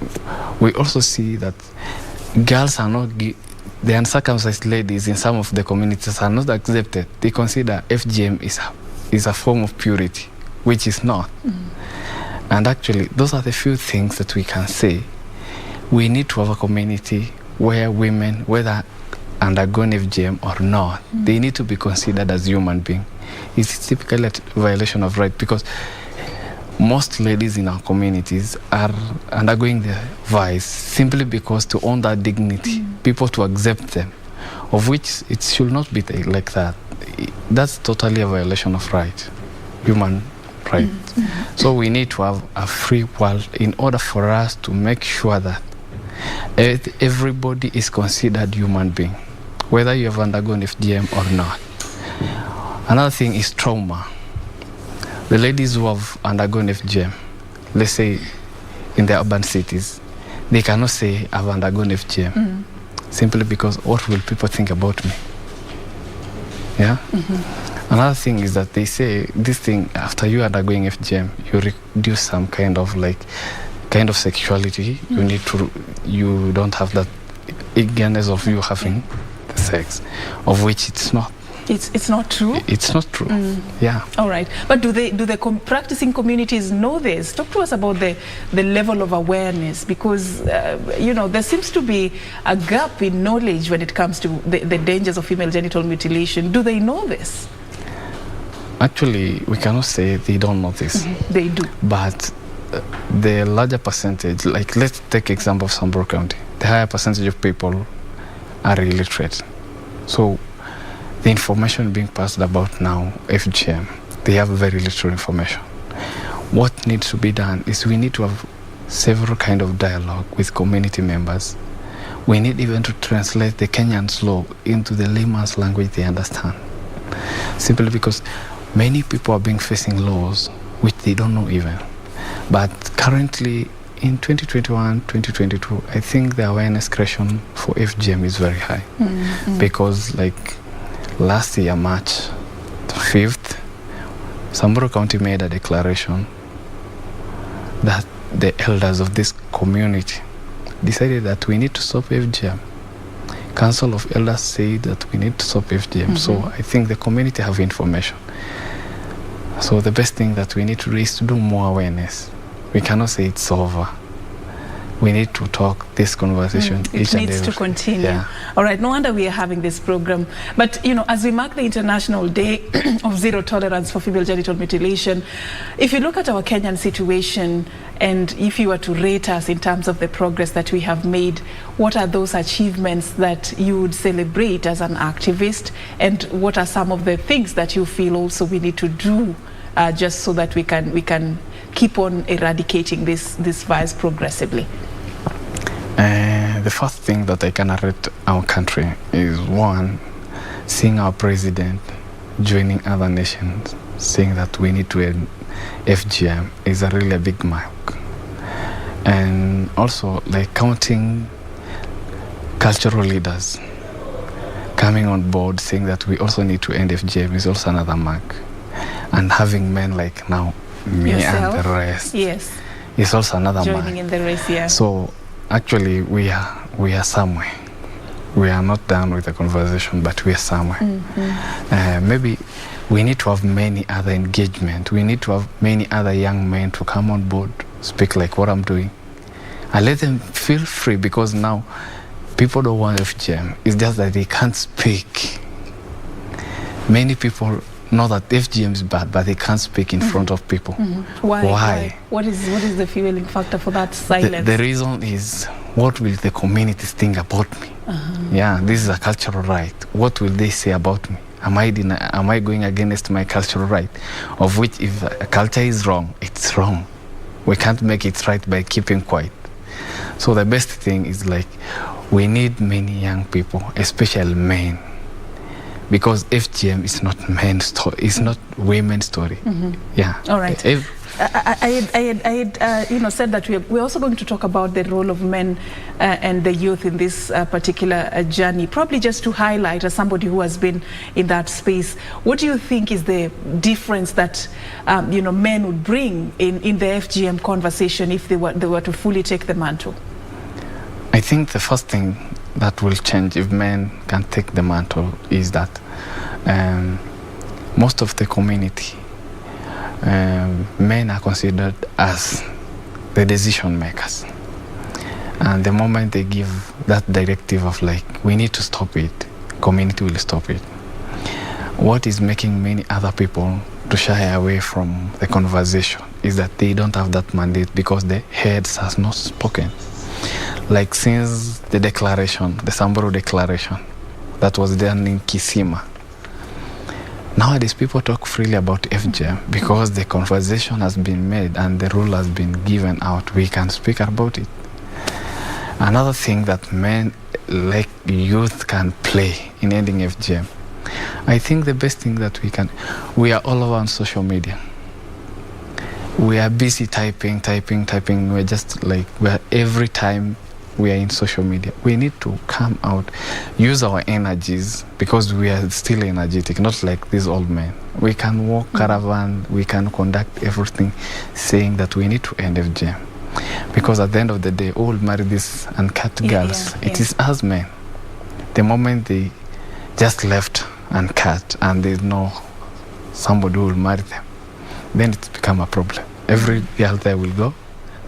we also see that girls are not... The uncircumcised ladies in some of the communities are not accepted. They consider FGM is a form of purity, which is not. And actually, those are the few things that we can say. We need to have a community where women, whether undergone FGM or not, they need to be considered as human beings. It's typically a violation of right, because most ladies in our communities are undergoing the vice simply because to own that dignity, people to accept them, of which it should not be like that. That's totally a violation of right, human right. So we need to have a free world in order for us to make sure that everybody is considered human being, whether you have undergone FGM or not. Another thing is trauma. The ladies who have undergone FGM, let's say in the urban cities, they cannot say I've undergone FGM simply because what will people think about me? Yeah. Another thing is that they say this thing, after you undergoing FGM, you reduce some kind of sexuality. You don't have that eagerness of you having the sex, of which it's not.
It's not true?
It's not true. Yeah.
All right. But do the practicing communities know this? Talk to us about the level of awareness, because there seems to be a gap in knowledge when it comes to the dangers of female genital mutilation. Do they know this?
Actually, we cannot say they don't know this.
They do.
But the larger percentage, like let's take example of Samburu County, the higher percentage of people are illiterate. So the information being passed about now, FGM, they have very little information. What needs to be done is we need to have several kind of dialogue with community members. We need even to translate the Kenyan's law into the layman's language they understand. Simply because many people are being facing laws which they don't know even. But currently in 2021, 2022, I think the awareness creation for FGM is very high. Because like last year, March 5th, Samburu County made a declaration that the elders of this community decided that we need to stop FGM. Council of Elders said that we need to stop FGM. So I think the community have information. So the best thing that we need to do is to do more awareness. We cannot say it's over. We need to talk this conversation each and every. It needs
to continue.
Yeah.
All right, no wonder we are having this program. But, as we mark the International Day of Zero Tolerance for Female Genital Mutilation, if you look at our Kenyan situation, and if you were to rate us in terms of the progress that we have made, what are those achievements that you would celebrate as an activist? And what are some of the things that you feel also we need to do just so that we can keep on eradicating this virus progressively?
The first thing that I can rate our country is, one, seeing our president joining other nations, saying that we need to end FGM is a really big mark. And also, like, counting cultural leaders coming on board, saying that we also need to end FGM is also another mark. And having men like now, me
Yourself?
and the rest,
yes,
is also another
joining
mark.
in the race, yeah.
So actually we are somewhere. We are not done with the conversation, but we are somewhere. Maybe we need to have many other engagement. We need to have many other young men to come on board, speak like what I'm doing. I let them feel free, because now people don't want FGM. It's just that they can't speak. Many people know that FGM is bad, but they can't speak in front of people.
Why? What is the fueling factor for that silence?
The reason is, what will the communities think about me? Yeah, this is a cultural right. What will they say about me? Am I going against my cultural right? Of which, if a culture is wrong, it's wrong. We can't make it right by keeping quiet. So the best thing is, like, we need many young people, especially men, because FGM is not men's story, it's not women's story. Yeah.
All right. I had said that we're also going to talk about the role of men and the youth in this particular journey. Probably just to highlight, as somebody who has been in that space, what do you think is the difference that men would bring in the FGM conversation if they were to fully take the mantle?
I think the first thing that will change if men can take the mantle is that most of the community, men are considered as the decision makers. And the moment they give that directive of, like, we need to stop it, community will stop it. What is making many other people to shy away from the conversation is that they don't have that mandate because the heads has not spoken. Like since the declaration, the Samburu declaration, that was done in Kisima. Nowadays, people talk freely about FGM because the conversation has been made and the rule has been given out. We can speak about it. Another thing that men, like youth, can play in ending FGM, I think the best thing that we are all over on social media. We are busy typing. We're just like, every time we are in social media. We need to come out, use our energies because we are still energetic, not like these old men. We can walk caravan, we can conduct everything saying that we need to end FGM. Because at the end of the day, all marry these uncut girls. It is us men. The moment they just left uncut and there's no somebody who will marry them, then it's become a problem. Every girl there will go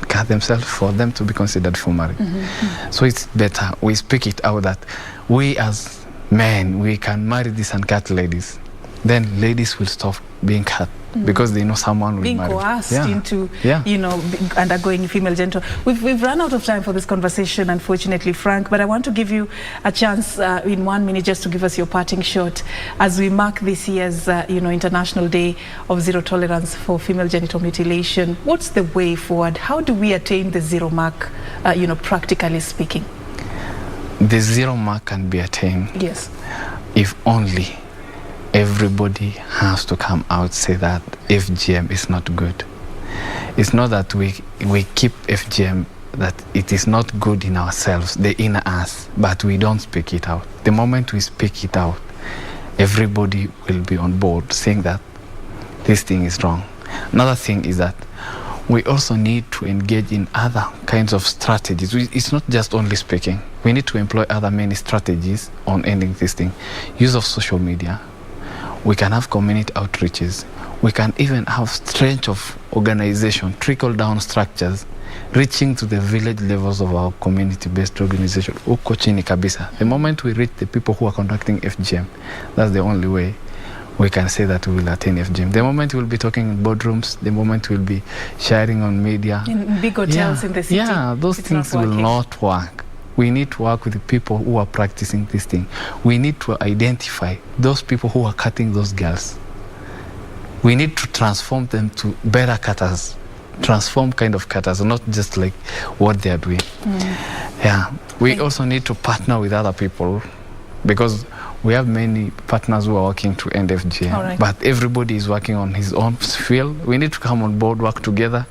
cut themselves for them to be considered for marriage. So it's better we speak it out that we as men, we can marry these uncut ladies. Then ladies will stop being cut because they know someone will marry. Being
coerced into, undergoing female genital. We've run out of time for this conversation, unfortunately, Frank, but I want to give you a chance in 1 minute just to give us your parting shot as we mark this year's, International Day of Zero Tolerance for Female Genital Mutilation. What's the way forward? How do we attain the zero mark, practically speaking?
The zero mark can be attained.
Yes.
If only everybody has to come out say that FGM is not good. It's not that we keep FGM, that it is not good in ourselves, the inner us, but we don't speak it out. The moment we speak it out, everybody will be on board saying that this thing is wrong. Another thing is that we also need to engage in other kinds of strategies. It's not just only speaking. We need to employ other many strategies on ending this thing. Use of social media. We can have community outreaches. We can even have strength of organization, trickle-down structures, reaching to the village levels of our community-based organization. Uko chini kabisa. The moment we reach the people who are conducting FGM, that's the only way we can say that we will attain FGM. The moment we'll be talking in boardrooms, the moment we'll be sharing on media.
In big hotels in the city.
Yeah, those things will not work. We need to work with the people who are practicing this thing. We need to identify those people who are cutting those girls. We need to transform them to better cutters, transform kind of cutters, not just like what they are doing. Yeah, we also need to partner with other people because we have many partners who are working to end FGM, but everybody is working on his own field. We need to come on board, work together,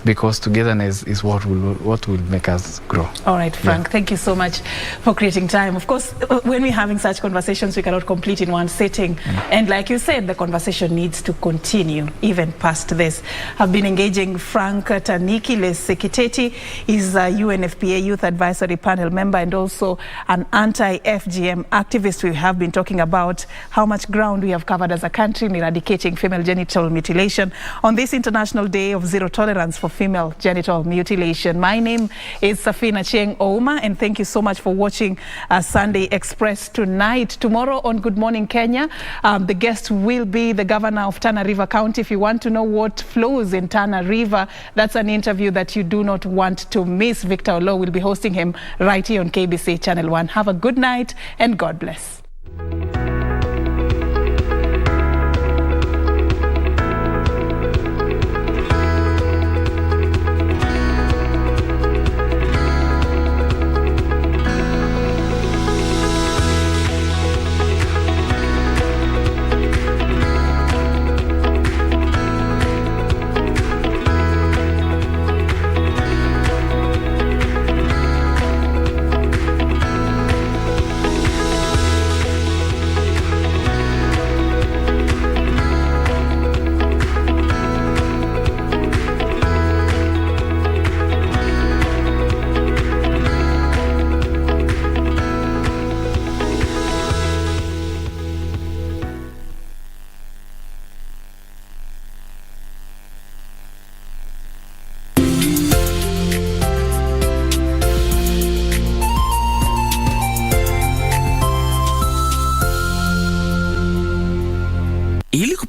because togetherness is what will make us grow.
All right, Frank, thank you so much for creating time. Of course, when we're having such conversations, we cannot complete in one sitting. And like you said, the conversation needs to continue even past this. I've been engaging Frank Taniki Lesekiteti. He's a UNFPA Youth Advisory Panel member and also an anti-FGM activist. We have been talking about how much ground we have covered as a country in eradicating female genital mutilation on this International Day of Zero Tolerance for Female Genital Mutilation. My name is Serfine Achieng Ouma, and thank you so much for watching Sunday Express tonight. Tomorrow on Good Morning Kenya, the guest will be the governor of Tana River County. If you want to know what flows in Tana River, that's an interview that you do not want to miss. Victor Olo will be hosting him right here on KBC Channel 1. Have a good night and God bless.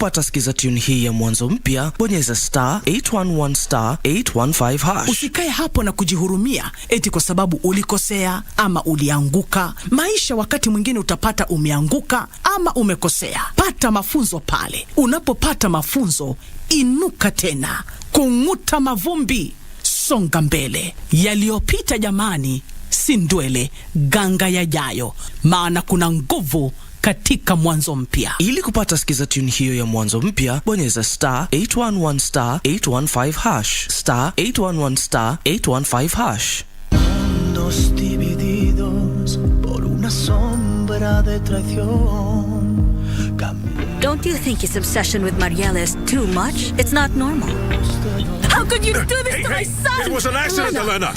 kupata skiza tune hii ya mwanzo mpya, bonyeza star 811 star 815 hash.
Usikae hapo na kujihurumia eti kwa sababu ulikosea ama ulianguka. Maisha wakati mwingine utapata umeanguka ama umekosea. Pata mafunzo pale. Unapopata mafunzo, inuka tena, kung'uta mavumbi, songa mbele. Yaliyopita jamani, si ndwele, ganga yajayo, maana kuna nguvu katika mwanzo mpya.
Ili kupata skiza tune hiyo ya mwanzo mpya, bonyeza star 811 star 815 hash, star 811 star 815 hash.
Mundos divididos por una sombra de traición.
Don't you think his obsession with Mariela is too much? It's not normal. How could you do this to my son?
It was an accident, Elena.